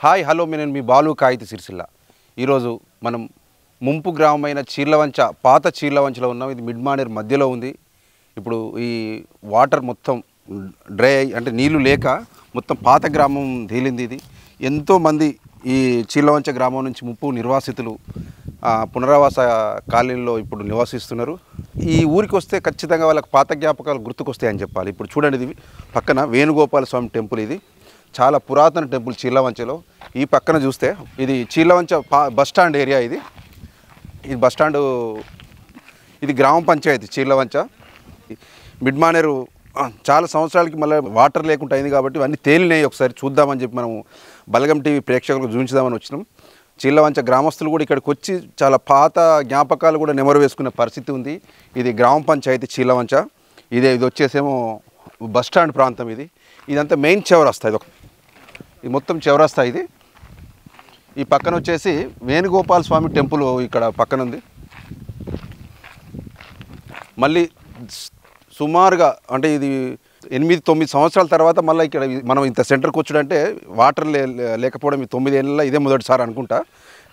Hi hello నేను మీ బాలు కాయితి సిరిసిల్ల. ఈరోజు మనం ముంపు గ్రామమైన చీర్లవంచ పాత చీర్లవంచలో ఉన్నాం. ఇది మిడ్మానేర్ మధ్యలో ఉంది. ఇప్పుడు ఈ వాటర్ మొత్తం డ్రై అంటే నీళ్లు లేక మొత్తం పాత గ్రామం తేలింది. ఇది ఎంతోమంది ఈ చీర్లవంచ గ్రామం నుంచి ముప్పు నిర్వాసితులు పునరావాస కాలనీలో ఇప్పుడు నివసిస్తున్నారు. ఈ ఊరికి వస్తే ఖచ్చితంగా వాళ్ళకి పాత జ్ఞాపకాలు గుర్తుకొస్తాయని చెప్పాలి. ఇప్పుడు చూడండి, ఇది పక్కన వేణుగోపాల స్వామి టెంపుల్. ఇది చాలా పురాతన టెంపుల్ చీర్లవంచలో. ఈ పక్కన చూస్తే ఇది చీర్లవంచ బస్టాండ్ ఏరియా. ఇది బస్టాండు, ఇది గ్రామ పంచాయతీ చీర్లవంచ. మిడ్మానేరు చాలా సంవత్సరాలకి మళ్ళీ వాటర్ లేకుండా అయింది కాబట్టి ఇవన్నీ తేలినాయి. ఒకసారి చూద్దామని చెప్పి మనం బలగం టీవీ ప్రేక్షకులకు చూపించుదామని వచ్చినాం. చీర్లవంచ గ్రామస్తులు కూడా ఇక్కడికి వచ్చి చాలా పాత జ్ఞాపకాలు కూడా నెమరు వేసుకునే పరిస్థితి ఉంది. ఇది గ్రామ పంచాయతీ చీర్లవంచ. ఇది వచ్చేసేమో బస్టాండ్ ప్రాంతం. ఇదంతా మెయిన్ చౌరస్తా. ఇది మొత్తం చౌరస్తా. ఈ పక్కన వచ్చేసి వేణుగోపాల స్వామి టెంపుల్ ఇక్కడ పక్కన ఉంది. మళ్ళీ సుమారుగా అంటే ఇది 8-9 సంవత్సరాల తర్వాత మళ్ళీ ఇక్కడ మనం ఇంత సెంటర్కి వచ్చాడంటే వాటర్ లేకపోవడం ఈ 9 ఏళ్ళలో ఇదే మొదటిసారి అనుకుంటా.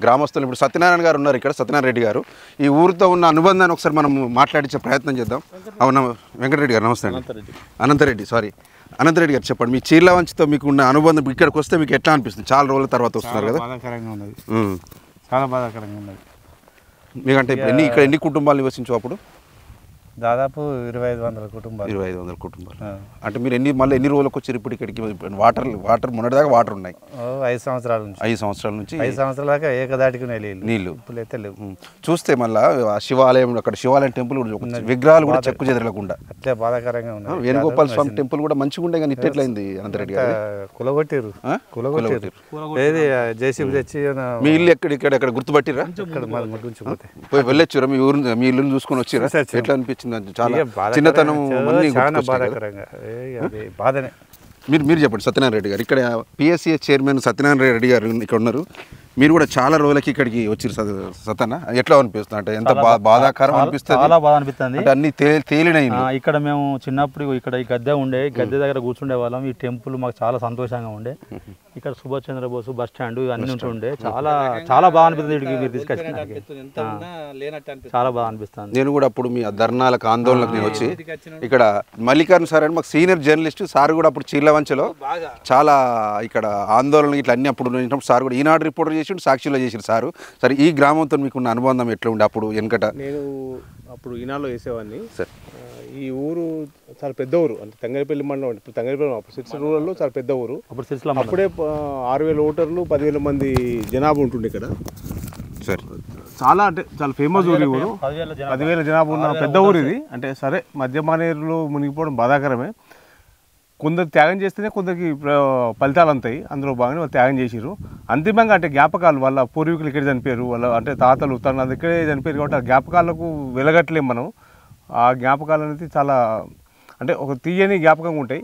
గ్రామస్తులు ఇప్పుడు సత్యనారాయణ గారు ఉన్నారు ఇక్కడ, సత్యనారాయణ రెడ్డి గారు. ఈ ఊరితో ఉన్న అనుబంధాన్ని ఒకసారి మనం మాట్లాడించే ప్రయత్నం చేద్దాం. అవునా వెంకటరెడ్డి గారు? నమస్తే అండి. అనంతరెడ్డి గారు చెప్పండి, మీ చీర్లవంచతో మీకు ఉన్న అనుబంధం ఇక్కడికి వస్తే మీకు ఎట్లా అనిపిస్తుంది? చాలా రోజుల తర్వాత వస్తున్నారు కదా. బాధాకరంగా ఉన్నది, చాలా బాధాకరంగా ఉన్నది. మీకంటే ఇక్కడ ఎన్ని కుటుంబాలు నివసించు? అప్పుడు దాదాపు 2500 కుటుంబాలు. 2500 కుటుంబాలు అంటే మీరు ఎన్ని రోజులకు వచ్చారు ఇప్పుడు ఇక్కడికి? వాటర్ మొన్నటిదాకా వాటర్ ఉన్నాయి. 5 సంవత్సరాల నుంచి 5 సంవత్సరాల నుంచి 5 సంవత్సరాల దాకా ఏకదాటికి నీళ్ళు ఇప్పుడైతే లేవు. చూస్తే మళ్ళీ శివాలయం, అక్కడ శివాలయం టెంపుల్ కూడా విగ్రహాలు కూడా చెక్కు చెదరకుండా అట్లే బాధాకరంగా ఉన్నాయి. వేణుగోపాల స్వామి టెంపుల్ కూడా మంచిగా ఉండే కానీ ఇట్లయింది అనంతరెడ్డి గారు. కులగొట్టారు. ఏది జేసీబీ తెచ్చి మీ ఇల్లు ఇక్కడ గుర్తుపట్టిరా? పోయి వెళ్ళొచ్చురా? మీ ఇల్లుని చూసుకొని వచ్చిరా? ఎట్లా అనిపించింది? చాలా చిన్నతనం బాధనే. మీరు చెప్పండి సత్యనారాయణ రెడ్డి గారు. ఇక్కడ పిఎస్సిఎస్ చైర్మన్ సత్యనారాయణ రెడ్డి గారు ఇక్కడ ఉన్నారు. మీరు కూడా చాలా రోజులకి ఇక్కడికి వచ్చారు సతన్న. ఎట్లా అనిపిస్తుంది? అంటే ఎంత బాధాకరం అనిపిస్తుంది? చాలా బాధ అనిపిస్తుంది. అంటే అన్ని తేలినాయి. ఇక్కడ మేము చిన్నప్పుడు ఇక్కడ ఈ గద్దె ఉండే, గద్దె దగ్గర కూర్చుండే వాళ్ళం. ఈ టెంపుల్ మాకు చాలా సంతోషంగా ఉండే. ఇక్కడ సుభాష్ చంద్రబోస్ బస్ స్టాండ్ అన్ని ఉంటుండే. చాలా చాలా బాగా అనిపిస్తుంది. మీరు తీసుకొచ్చిన చాలా బాగా అనిపిస్తుంది. నేను కూడా అప్పుడు మీ ధర్నాలకు ఆందోళనకు నేను వచ్చి ఇక్కడ మల్లికార్జున సార్ అని మాకు సీనియర్ జర్నలిస్ట్ సార్ కూడా అప్పుడు చీర్లవంచలో చాలా ఇక్కడ ఆందోళన ఇట్లా అన్ని అప్పుడు సార్ కూడా ఈనాడు రిపోర్టర్ చేసి సాక్షిలో చేసిన సారు. సరే, ఈ గ్రామంతో మీకున్న అనుబంధం ఎట్లా ఉండే అప్పుడు? వెనకట నేను అప్పుడు ఈనాడులో వేసేవాడిని సార్. ఈ ఊరు చాలా పెద్ద ఊరు, అంటే తంగరిపల్లి మండలం. ఇప్పుడు తంగరిపల్లి అప్పుడు సిరిసిల్ల రూరల్లో చాలా పెద్ద ఊరు. అప్పుడే 6000 ఓటర్లు, 10,000 మంది జనాభా ఉంటుండే ఇక్కడ సార్. చాలా అంటే చాలా ఫేమస్ ఊరు. ఊరు 10,000 జనాభా ఉన్న పెద్ద ఊరు ఇది. అంటే సరే, మధ్యమానేరులో మునిగిపోవడం బాధాకరమే. కొందరు త్యాగం చేస్తేనే కొందరికి ఫలితాలు అంతాయి. అందులో బాగానే వాళ్ళు త్యాగం చేసిరు. అంతిమంగా అంటే జ్ఞాపకాలు, వాళ్ళ పూర్వీకులు ఇక్కడ చనిపోయారు, వాళ్ళ అంటే తాతలు తన ఇక్కడే చనిపోయారు కాబట్టి ఆ జ్ఞాపకాలకు వెలగట్లేం మనం. ఆ జ్ఞాపకాలు అనేది చాలా అంటే ఒక తీయని జ్ఞాపకంగా ఉంటాయి.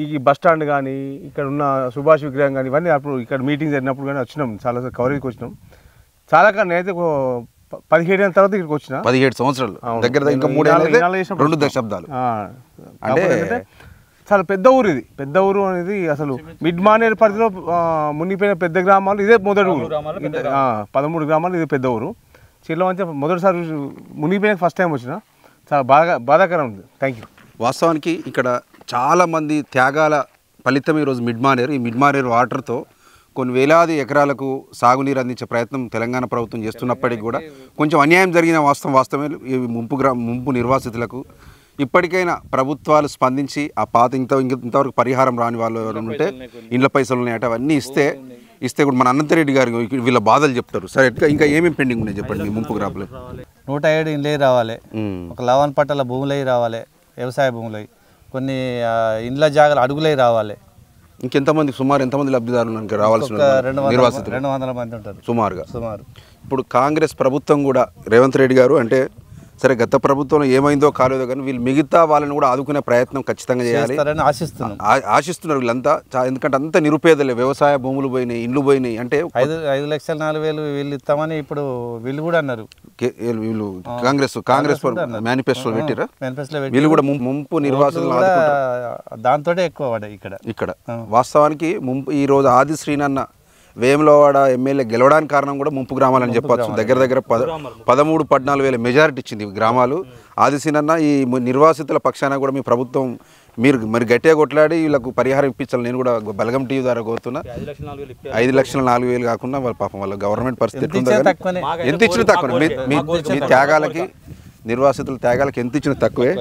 ఈ బస్ స్టాండ్ కానీ, ఇక్కడ ఉన్న సుభాష్ విగ్రహం కానీ, ఇవన్నీ అప్పుడు ఇక్కడ మీటింగ్ జరిగినప్పుడు కానీ వచ్చినాం, చాలా కవరేజ్కి వచ్చినాం. చాలా కానీ నేనైతే 17 ఏళ్ళ తర్వాత ఇక్కడికి వచ్చిన. 17 సంవత్సరాలు దగ్గర, ఇంకా 2 దశాబ్దాలు. అంటే చాలా పెద్ద ఊరు ఇది. పెద్ద ఊరు అనేది అసలు మిడ్మానేర్ పరిధిలో మునిగిపోయిన పెద్ద గ్రామాలు ఇదే మొదటి ఊరు. 13 గ్రామాలు ఇదే పెద్ద ఊరు. చీర్లవంచ మొదటిసారి మునిగిపోయిన ఫస్ట్ టైం వచ్చిన. చాలా బాధాకరం ఉంది. Thank you. వాస్తవానికి ఇక్కడ చాలామంది త్యాగాల ఫలితం ఈరోజు మిడ్మానేర్. ఈ మిడ్మానేర్ వాటర్తో కొన్ని వేలాది ఎకరాలకు సాగునీరు అందించే ప్రయత్నం తెలంగాణ ప్రభుత్వం చేస్తున్నప్పటికీ కూడా కొంచెం అన్యాయం జరిగిన వాస్తవమే. ఈ ముంపు నిర్వాసితులకు ఇప్పటికైనా ప్రభుత్వాలు స్పందించి ఆ పాత ఇంతవరకు పరిహారం రాని వాళ్ళు ఉంటే ఇండ్ల పైసలు ఉన్నాయట, అవన్నీ ఇస్తే కూడా మన అనంతరెడ్డి గారు వీళ్ళ బాధలు చెప్తారు. సరే, ఇంకా ఏమేమి పెండింగ్ ఉన్నాయి చెప్పండి. మీ ముంపు గ్రామాలు 107 ఇండ్లే రావాలి, ఒక 11 పట్టాల భూములై రావాలి, వ్యవసాయ భూములై, కొన్ని ఇండ్ల జాగాలు అడుగులై రావాలి. ఇంకెంతమంది సుమారు ఎంతమంది లబ్ధిదారులు రావాల్సిన నిర్వాసితులు? 200 మంది ఉంటారు సుమారు. ఇప్పుడు కాంగ్రెస్ ప్రభుత్వం కూడా రేవంత్ రెడ్డి గారు అంటే సరే గత ప్రభుత్వంలో ఏమైందో కాలేదో కానీ వీళ్ళు మిగతా వాళ్ళని కూడా ఆదుకునే ప్రయత్నం ఖచ్చితంగా చేయాలి ఆశిస్తున్నాం. ఆశిస్తున్నారు వీళ్ళంతా. ఎందుకంటే అంత నిరుపేదలే, వ్యవసాయ భూములు పోయినాయి, ఇండ్లు పోయినాయి. అంటే 5,04,000 వీళ్ళు ఇస్తామని ఇప్పుడు వీళ్ళు కూడా అన్నారు. వీళ్ళు కాంగ్రెస్ మేనిఫెస్టో పెట్టిరా, మేనిఫెస్టోలో వీళ్ళు కూడా ముంపు నిర్వాసితులను దాంతో ఎక్కువ పడ్డాయి ఇక్కడ. వాస్తవానికి ముంపు ఈ రోజు ఆది శ్రీనన్న వేములవాడ ఎమ్మెల్యే గెలవడానికి కారణం కూడా ముంపు గ్రామాలని చెప్పొచ్చు. దగ్గర 13-14 మెజారిటీ ఇచ్చింది గ్రామాలు. ఆదిశీనన్న ఈ నిర్వాసితుల పక్షాన కూడా మీ ప్రభుత్వం మీరు గట్టిగా కొట్లాడి వీళ్ళకు పరిహారం ఇప్పించాలి. నేను కూడా బలగం టీవీ ద్వారా కోరుతున్నా. 5,04,000 కాకుండా వాళ్ళ పాపం వాళ్ళ గవర్నమెంట్ పరిస్థితి ఎంత ఇచ్చినా తక్కువ. మీ త్యాగాలకి, నిర్వాసితుల త్యాగాలకి ఎంత ఇచ్చినా తక్కువే.